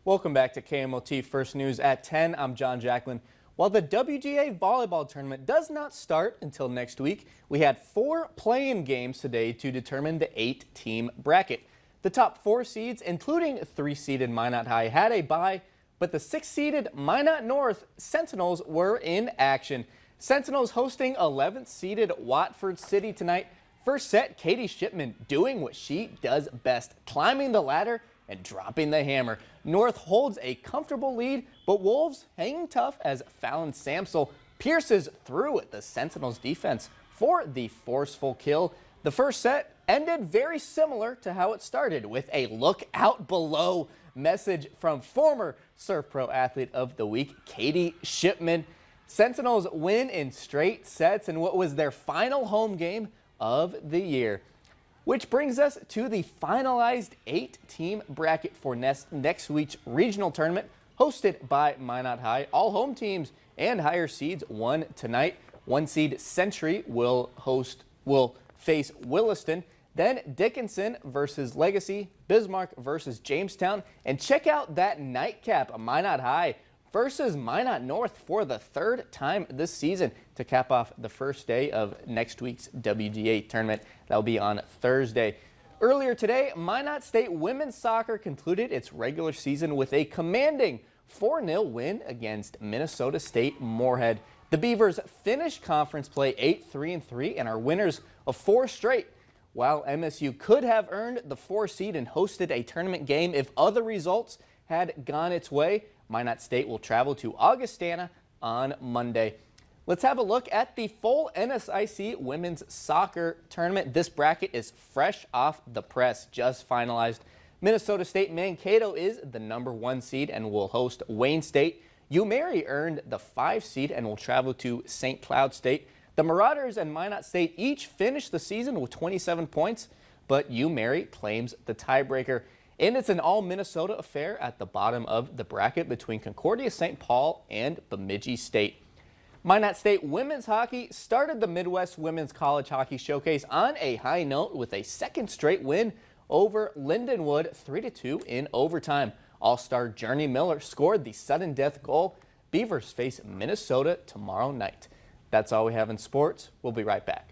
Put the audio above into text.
Welcome back to KMOT First News at 10. I'm John Jacklin. While the WGA volleyball tournament does not start until next week, we had 4 play-in games today to determine the 8-team bracket. The top 4 seeds, including 3-seeded Minot High, had a bye, but the 6-seeded Minot North Sentinels were in action. Sentinels hosting 11th-seeded Watford City tonight. First set, Katie Shipman doing what she does best, climbing the ladder and dropping the hammer. North holds a comfortable lead, but Wolves hanging tough as Fallon Samsel pierces through the Sentinels defense for the forceful kill. The first set ended very similar to how it started, with a look out below message from former Surf Pro Athlete of the Week, Katie Shipman. Sentinels win in straight sets in what was their final home game of the year. Which brings us to the finalized 8-team bracket for next week's regional tournament hosted by Minot High. All home teams and higher seeds won tonight. 1-seed Century will face Williston. Then Dickinson versus Legacy, Bismarck versus Jamestown. And check out that nightcap, Minot High versus Minot North for the 3rd time this season to cap off the first day of next week's WGA tournament. That'll be on Thursday. Earlier today, Minot State women's soccer concluded its regular season with a commanding 4-0 win against Minnesota State Moorhead. The Beavers finished conference play 8-3-3 and are winners of 4 straight. While MSU could have earned the 4 seed and hosted a tournament game if other results had gone its way, Minot State will travel to Augustana on Monday. Let's have a look at the full NSIC women's soccer tournament. This bracket is fresh off the press, just finalized. Minnesota State Mankato is the #1 seed and will host Wayne State. UMary earned the 5 seed and will travel to St. Cloud State. The Marauders and Minot State each finished the season with 27 points, but UMary claims the tiebreaker. And it's an all-Minnesota affair at the bottom of the bracket between Concordia St. Paul and Bemidji State. Minot State women's hockey started the Midwest Women's College Hockey Showcase on a high note with a 2nd straight win over Lindenwood 3-2 in overtime. All-star Journey Miller scored the sudden death goal. Beavers face Minnesota tomorrow night. That's all we have in sports. We'll be right back.